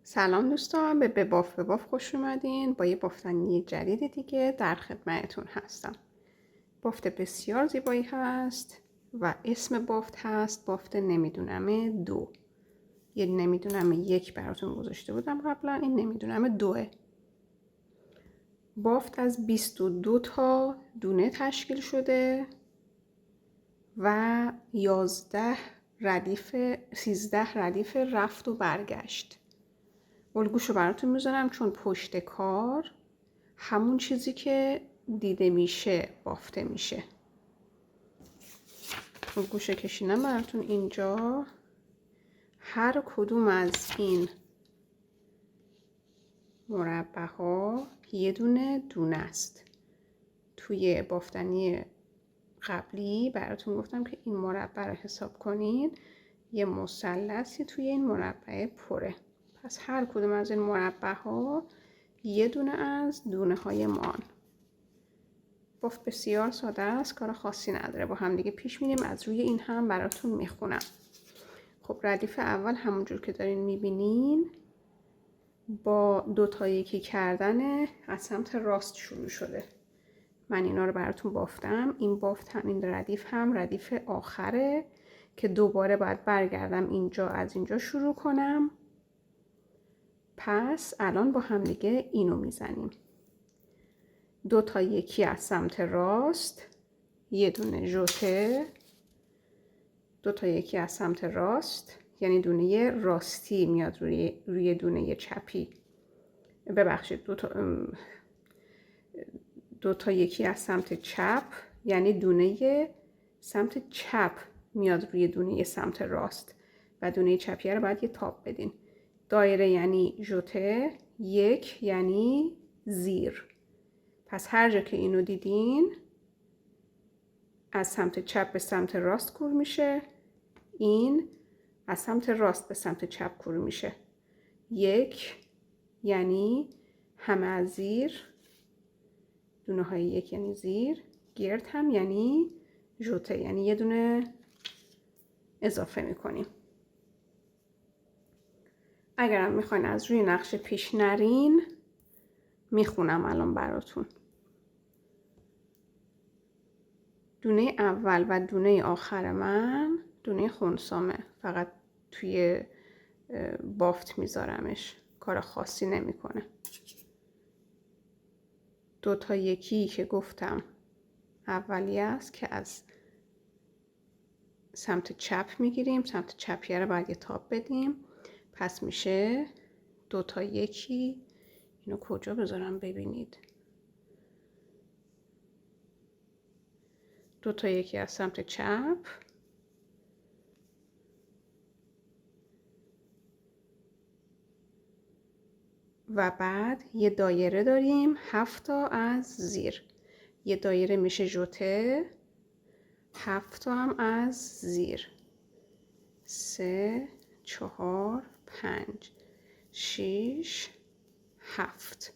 سلام دوستان، به باف خوش اومدین. با یه بافتنی جدید دیگه در خدمتتون هستم. بافت بسیار زیبایی هست و اسم بافت هست بافت نمیدونم 2. یه نمیدونم 1 براتون گذاشته بودم قبلا، این نمیدونم 2. بافت از 22 تا دونه تشکیل شده و 13 ردیف رفت و برگشت. الگوشو براتون میذارم چون پشت کار همون چیزی که دیده میشه بافته میشه. الگوشو کشیدم براتون اینجا. هر کدوم از این مربع ها یه دونه است. توی بافتنی قبلی براتون گفتم که این مربع رو حساب کنین یه مثلثی توی این مربع پره. پس هر کدوم از این مربع ها یه دونه از دونه های مان. بافت بسیار ساده است، کار خاصی نداره. با هم دیگه پیش میریم. از روی این هم براتون میخونم. خب ردیف اول همونجور که دارین میبینین با 2 تا 1 کردن از سمت راست شروع شده. من اینا رو براتون بافتم. این بافت هم، این ردیف هم ردیف آخره که دوباره باید برگردم اینجا، از اینجا شروع کنم. پس الان با هم دیگه اینو میزنیم. 2 تا 1 از سمت راست، یه دونه ژوته، 2 تا 1 از سمت راست، یعنی دونه راستی میاد روی دونه چپی. ببخشید 2 تا 1 از سمت چپ، یعنی دونه سمت چپ میاد روی دونه سمت راست و دونه چپیه رو باید یه تاب بدین. دایره یعنی ژوته، 1 یعنی زیر. پس هر جا که اینو دیدین از سمت چپ به سمت راست کور میشه، این از سمت راست به سمت چپ کور میشه. 1 یعنی همه از زیر، دونه های 1 یعنی زیر، گرد هم یعنی ژوته، یعنی یه دونه اضافه میکنیم. اگرم میخواین از روی نقشه پیش نرین میخونم الان براتون. دونه اول و دونه آخر من دونه خنثامه، فقط توی بافت میذارمش، کار خاصی نمیکنه. 2 تا 1 که گفتم اولیه است که از سمت چپ میگیریم، سمت چپیه رو باید یه تاب بدیم. پس میشه 2 تا 1. اینو کجا بذارم ببینید؟ 2 تا 1 از سمت چپ، و بعد یه دایره داریم 7 تا از زیر. یه دایره میشه ژوته، 7 تا هم از زیر. 3 4 5 6 7.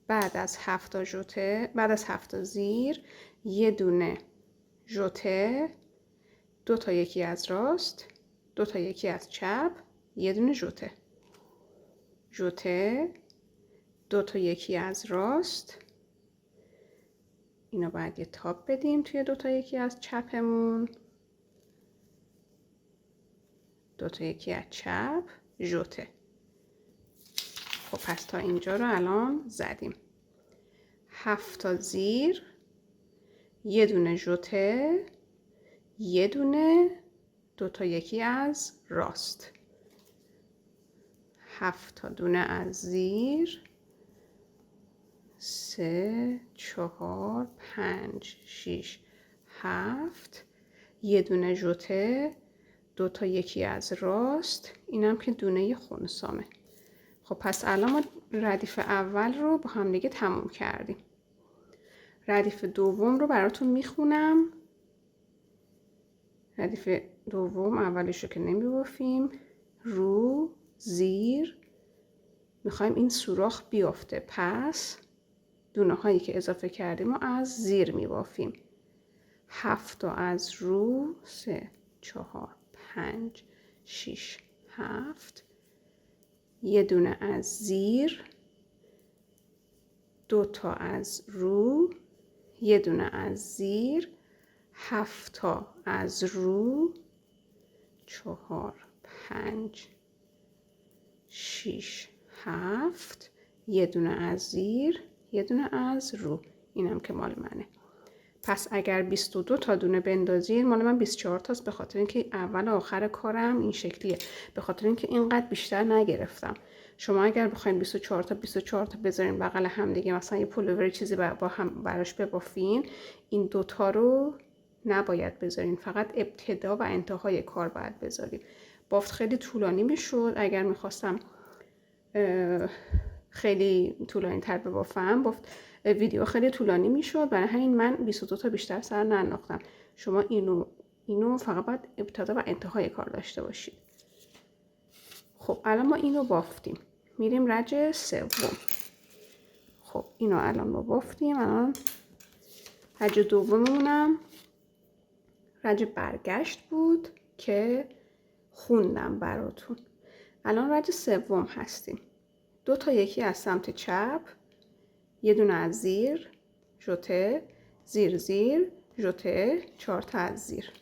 بعد از 7 تا ژوته، بعد از 7 تا زیر یه دونه ژوته، 2 تا 1 از راست، 2 تا 1 از چپ، یه دونه ژوته، ژوته، 2 تا 1 از راست. اینو باید یه تاب بدیم توی 2 تا 1 از چپمون، 2 تا 1 از چپ، ژوته. خب پس تا اینجا رو الان زدیم. 7 تا زیر، یه دونه ژوته، یه دونه 2 تا 1 از راست. 7 تا دونه از زیر، 3 4 5 6 7. یه دونه ژوته، 2 تا 1 از راست، اینم که دونه خنثامه. خب پس الان ما ردیف اول رو با هم دیگه تموم کردیم. ردیف دوم رو براتون میخونم. ردیف دوم اولش رو که نمیبافیم، رو زیر میخوایم این سوراخ بیفته. پس دونه هایی که اضافه کردیم رو از زیر میبافیم. 7 تا از رو، 3 4 5 6 7. یه دونه از زیر، 2 تا از رو، یه دونه از زیر، 7 تا از رو، 4 5 6 7، یه دونه از زیر، یه دونه از رو. اینم که مال منه. پس اگر 22 تا دونه بندازین، مال من 24 تاست، به خاطر اینکه اول و آخر کارم این شکلیه، به خاطر اینکه اینقدر بیشتر نگرفتم. شما اگر بخواید 24 تا بذارین بغل هم دیگه، مثلا یه پولوور چیزی با هم براش ببافین، این دوتا رو نباید بذارین، فقط ابتدا و انتهای کار باید بذارین. بافت خیلی طولانی میشد. اگر میخواستم خیلی طولانی تر ببافم، ویدیو خیلی طولانی میشد، برای همین من 22 تا بیشتر سر ننداختم. شما اینو فقط باید ابتدا و انتهای کار داشته باشید. خب الان ما اینو بافتیم، میریم رج سوم. خب اینو الان ما بافتیم. الان رج دوممونم رج برگشت بود که خوندم براتون. الان رج سوم هستیم. 2 تا یکی از سمت چپ، یه دونه از زیر، ژوته، زیر زیر، ژوته، 4 تا از زیر.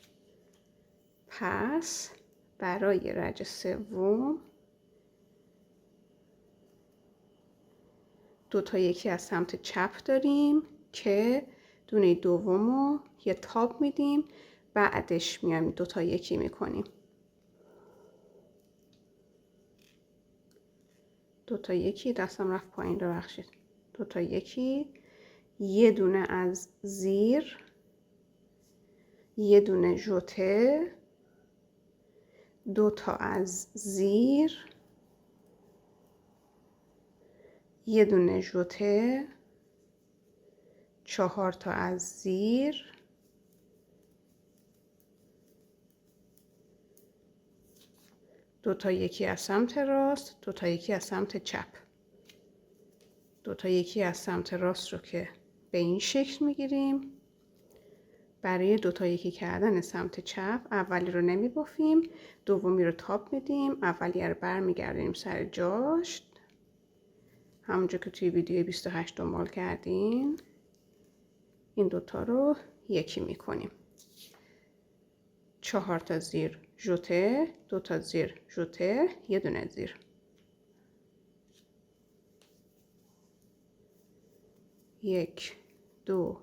پس برای رج سوم 2 تا یکی از سمت چپ داریم که دونه دومو یه تاب میدیم، بعدش میایم 2 تا یکی میکنیم. 2 تا یکی، دستم رفت پایین، ببخشید. 2 تا یکی، یه دونه از زیر، یه دونه ژوته، 2 تا از زیر، یه دونه ژوته، 4 تا از زیر، دو تا یکی از سمت راست، 2 تا یکی از سمت چپ. 2 تا یکی از سمت راست رو که به این شکل میگیریم. برای 2 تا یکی کردن سمت چپ اولی رو نمی بافیم، دومی رو تاب میدیم، اولی رو برمیگردیم سر جاش، همونجور که توی ویدیو 28 دنبال کردین. این دوتا رو یکی میکنیم. 4 تا زیر ژوته، 2 تا زیر ژوته، یه دونه زیر. یک، 2،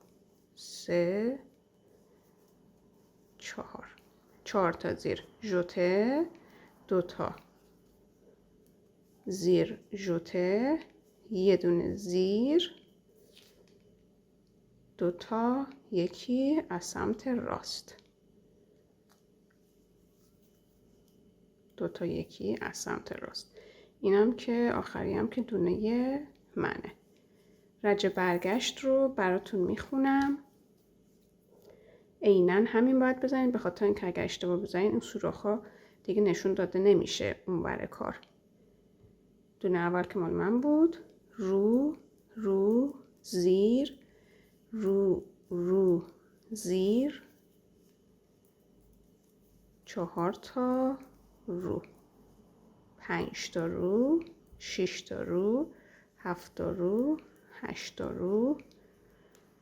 3، 4. 4 تا زیر ژوته، 2 تا زیر ژوته، یه دونه زیر، 2 تا یکی از سمت راست. 2 تا یکی از سمت راست. اینم که آخری هم که دونه منه. رج برگشت رو براتون میخونم. عیناً همین باید بزنید، به خاطر اینکه اگر اشتباه بزنید این سوراخ‌ها دیگه نشون داده نمیشه اونور کار. دونه اول که مال من بود، رو رو زیر، رو رو زیر، 4 تا رو، 5 تا رو، 6 تا رو، 7 تا رو، 8 تا رو،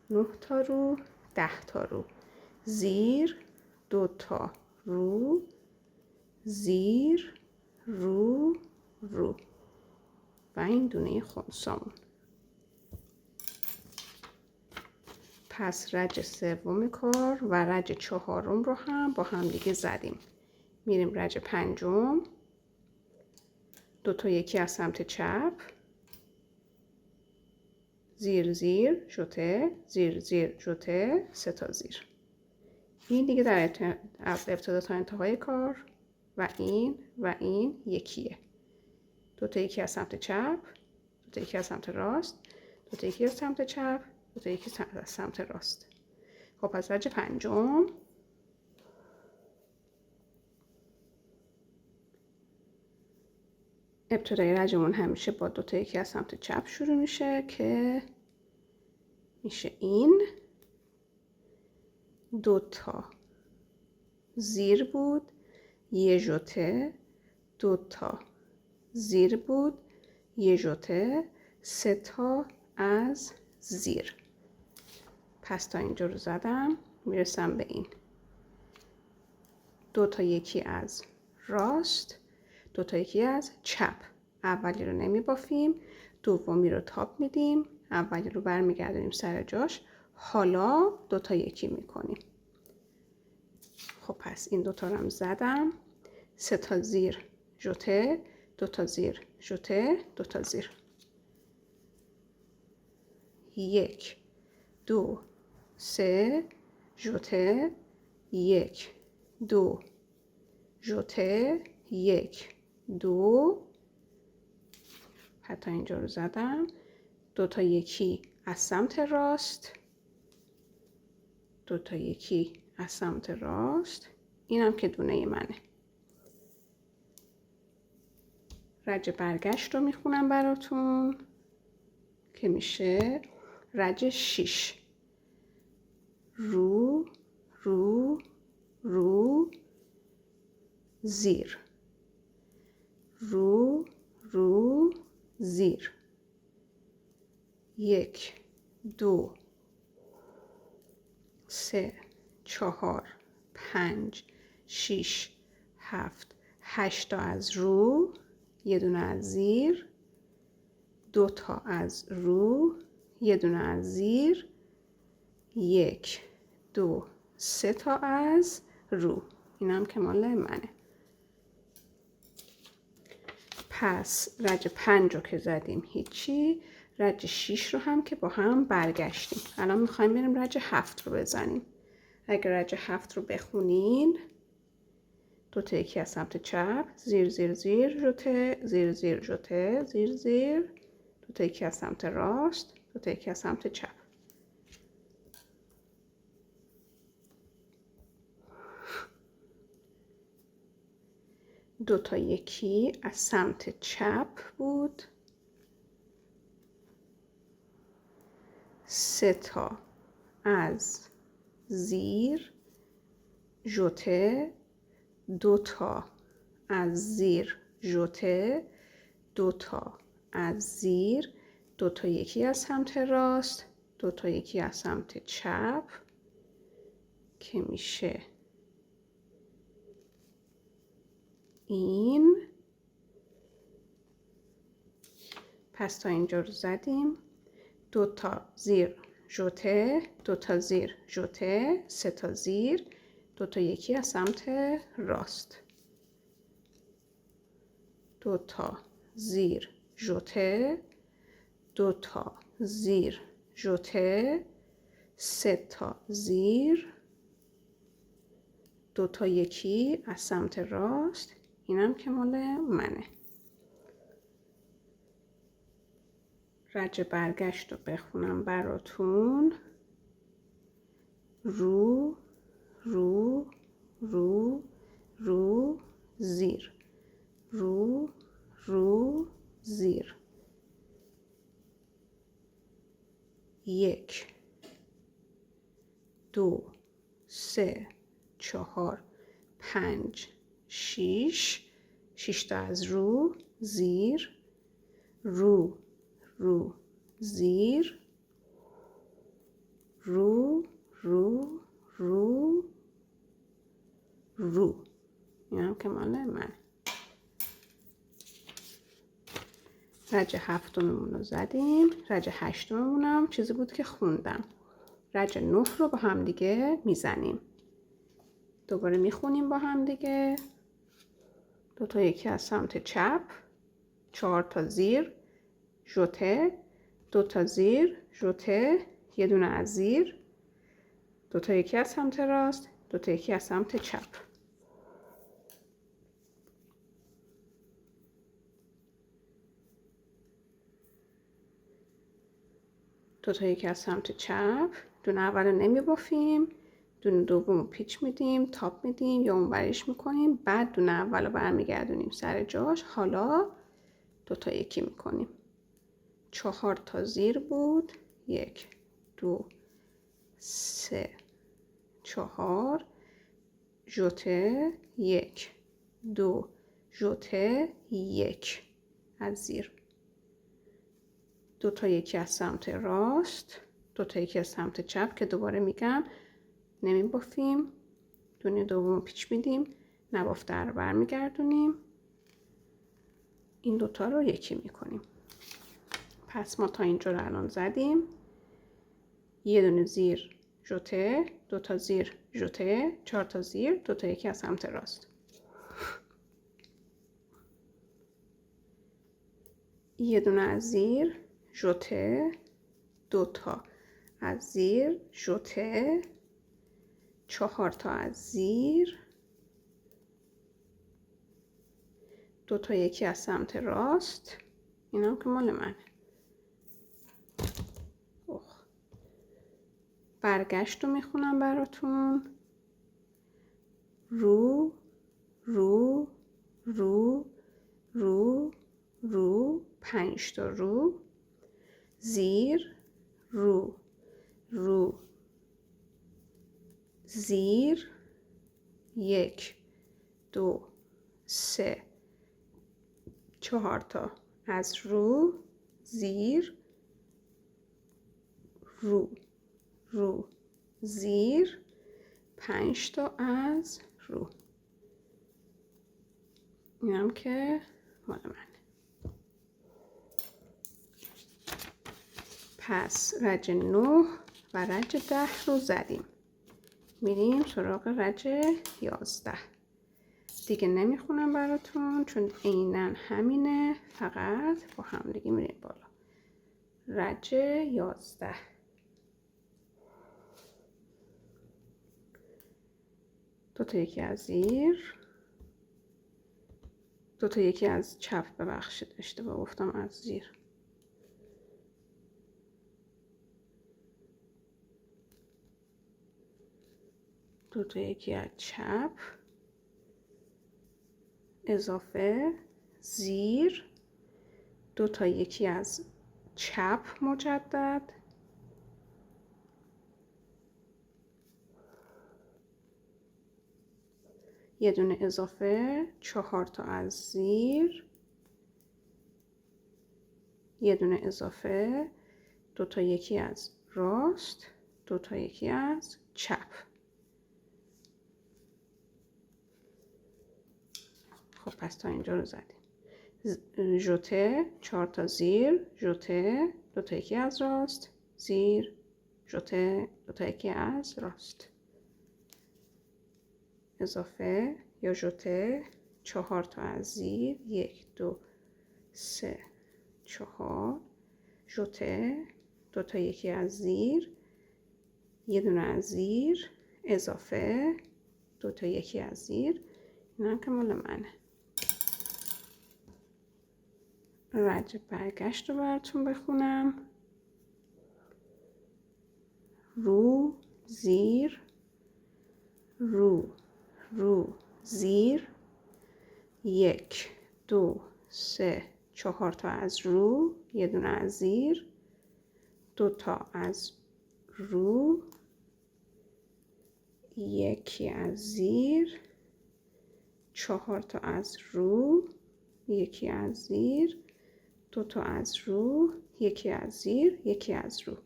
9 تا رو، 10 تا رو، زیر، 2 تا رو، زیر، رو رو و این دونه خنثامون. پس رج سوم کار و رج چهارم رو هم با هم دیگه زدیم. میریم رج پنجم. 2 تا یکی از سمت چپ، زیر زیر ژوته، زیر زیر ژوته، 3 تا زیر. این دیگه از ابتدا تا انتهای کار و این یکیه. 2 تا یکی از سمت چپ، 2 تا یکی از سمت راست، 2 تا یکی از سمت چپ، 2 تا یکی از سمت راست. خب پس رج پنجم. ابتدای رجمون همیشه با 2 تا یکی از سمت چپ شروع میشه که میشه این. 2 تا زیر بود، یه ژوته، 2 تا زیر بود، یه ژوته، 3 تا از زیر. پس تا اینجا رو زدم، میرسم به این 2 تا یکی از راست، 2 تا یکی از چپ. اولی رو نمی بافیم، دومی رو تاب میدیم، اولی رو برمیگردونیم سر جاش، حالا 2 تا یکی میکنیم. خب پس این 2 تا رو هم زدم، 3 تا زیر ژوته، 2 تا زیر ژوته، 2 تا زیر، 1 2 3 ژوته، 1 2 ژوته، 1 2. حتی اینجا رو زدم، 2 تا یکی از سمت راست، 2 تا یکی از سمت راست، اینم که دونه منه. رج برگشت رو میخونم براتون که میشه رج 6. رو رو رو زیر، رو رو زیر، 1 2 3 4 5 6 7 8 تا از رو، یه دونه از زیر، 2 تا از رو، یه دونه از زیر، 1 2 3 تا از رو. اینم که مال منه. پس رج 5 رو که زدیم هیچی، رج 6 رو هم که با هم برگشتیم. الان میخوایم بریم رج 7 رو بزنیم. اگر رج 7 رو بخونین، 2 تا یکی از سمت چپ، زیر زیر زیر ژوته، زیر زیر ژوته، زیر زیر، 2 تا یکی از سمت راست، 2 تا یکی از سمت چپ. دو تا یکی از سمت چپ بود، 3 تا از زیر ژوته، 2 تا از زیر ژوته، 2 تا از زیر، 2 تا یکی از سمت راست، 2 تا یکی از سمت چپ که میشه این. پس تا اینجا رو زدیم، 2 تا زیر ژوته، 2 تا زیر ژوته، 3 تا زیر، 2 تا یکی از سمت راست، 2 تا زیر ژوته، 2 تا زیر ژوته، 3 تا زیر، 2 تا یکی از سمت راست، اینم که مال منه. رج برگشت رو بخونم براتون. رو رو رو رو زیر، رو رو زیر، 1 2 3 4 5 6 تا از رو، زیر، رو رو زیر، رو رو رو رو. این هم که مال من. رج 7 رو زدیم، رج 8 هم چیزی بود که خوندم. رج 9 رو با هم دیگه میزنیم. دوباره میخونیم با هم دیگه. 2 تا یکی از سمت چپ، 4 تا زیر ژوته، 2 تا زیر ژوته، یه دونه از زیر، 2 تا یکی از سمت راست، 2 تا یکی از سمت چپ. دو تا یکی از سمت چپ، دونه اول رو نمی بافیم، دونه دوم رو پیچ میدیم، تاپ میدیم یا اونوریش میکنیم، بعد دونه اول رو برمیگردونیم سر جاش. حالا 2 تا یکی میکنیم. 4 تا زیر بود، 1 2 3 4 ژوته، 1 2 ژوته، 1 از زیر، 2 تا یکی از سمت راست، 2 تا یکی از سمت چپ که دوباره میگم نمیبافیم، دونه دوم پیچ میدیم، نبافته رو برمیگردونیم، این 2 تا رو یکی میکنیم. پس ما تا اینجا رو الان زدیم، یه دونه زیر ژوته، 2 تا زیر ژوته، 4 تا زیر، 2 تا یکی از سمت راست، یه دونه از زیر ژوته، 2 تا از زیر ژوته، 4 تا از زیر، 2 تا یکی از سمت راست، اینا که مال منه. برگشت رو میخونم براتون، رو رو رو رو رو، 5 تا رو، زیر رو رو زیر، 1 2 3 4 تا از رو زیر رو رو زیر، 5 تا از رو، اینم که مال من. پس رج 9 و رج 10 رو زدیم، میریم سراغ رج 11. دیگه نمیخونم براتون چون عیناً همینه، فقط با هم دیگه میریم بالا. رج 11، 2 تا یکی از زیر، 2 تا یکی از چپ، ببخشید اشتباه گفتم، از زیر، 2 تا یکی از چپ، اضافه زیر، 2 تا یکی از چپ مجدد، یه دونه اضافه، 4 تا از زیر، یه دونه اضافه، 2 تا یکی از راست، 2 تا یکی از چپ. خب پس تا اینجا رو زدیم. ژوته، 4 تا زیر، ژوته، 2 تا یکی از راست، زیر، ژوته، 2 تا یکی از راست، اضافه یا ژوته، 4 تا از زیر، 1 2 3 4، ژوته، 2 تا یکی از زیر، یه دونه از زیر، اضافه، 2 تا یکی از زیر، اینا که مال منه. رج برگشت رو براتون بخونم، رو زیر رو رو زیر، 1 2 3 4 تا از رو، یه دونه از زیر، 2 تا از رو، یکی از زیر، 4 تا از رو، یکی از زیر، 2 تا از رو، یکی از زیر، یکی از رو،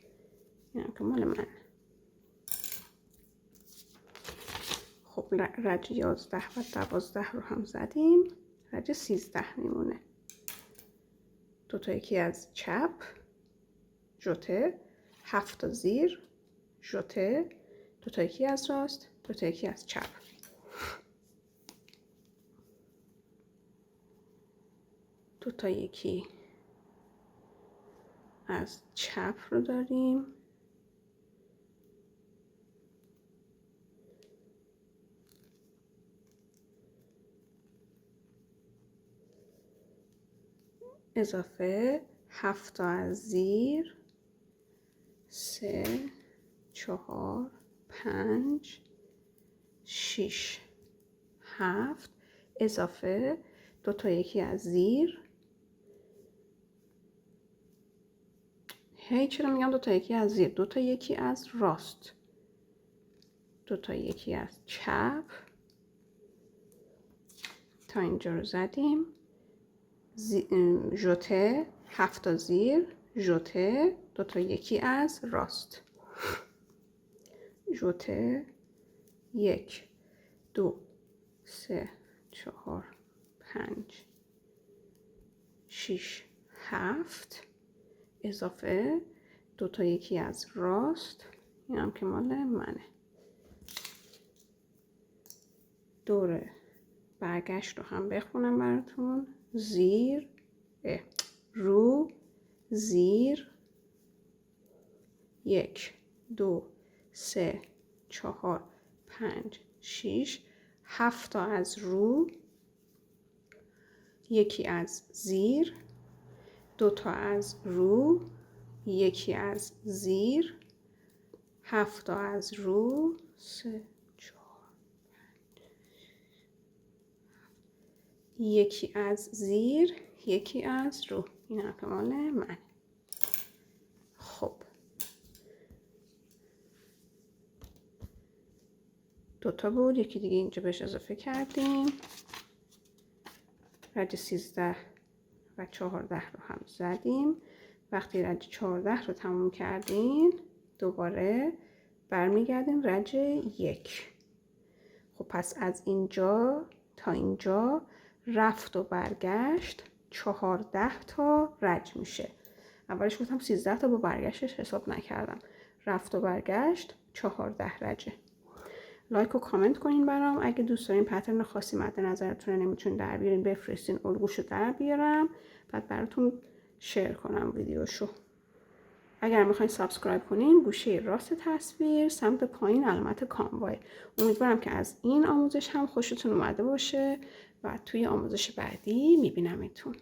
این که مال من. خب رج 11 و 12 رو هم زدیم، رج 13 میمونه، 2 تا یکی از چپ، ژوته، 7 تا زیر، ژوته، 2 تا یکی از راست، 2 تا یکی از چپ، دو تا یکی از چپ رو داریم، اضافه 7 تا از زیر، 3 4 5 6 7، اضافه 2 تا یکی از زیر، هی چرا میگم 2 تا یکی از زیر، 2 تا یکی از راست، 2 تا یکی از چپ، تا اینجا رو زدیم، ژوته 7 تا زیر، ژوته 2 تا یکی از راست. ژوته 1 2 3 4 5 6 7 اضافه 2 تا یکی از راست، این هم که مال منه. دور برگشت رو هم بخونم براتون. زیر رو زیر 1 2 3 4 5 6 7 تا از رو، یکی از زیر، 2 تا از رو، یکی از زیر، 7 تا از رو، 3 4 یکی از زیر، یکی از رو. این هم که مال من. خب 2 تا بود، یکی دیگه اینجا بهش اضافه کردیم. رج 13 و 14 رو هم زدیم. وقتی رج 14 رو تموم کردین دوباره برمیگردیم رج 1. خب پس از اینجا تا اینجا رفت و برگشت 14 تا رج میشه. اولش گفتم 13 تا، با برگشتش حساب نکردم. رفت و برگشت 14 رجه. لایک و کامنت کنین برام. اگه دوست دارین پترن خاصی مد نظرتونه نمیتونین در بیارین بفرستین، الگوشو در بیارم بعد براتون شیر کنم ویدیوشو. اگر میخواین سابسکرایب کنین گوشه راست تصویر سمت پایین علامت کانوای. امیدوارم که از این آموزش هم خوشتون اومده باشه و توی آموزش بعدی میبینمتون.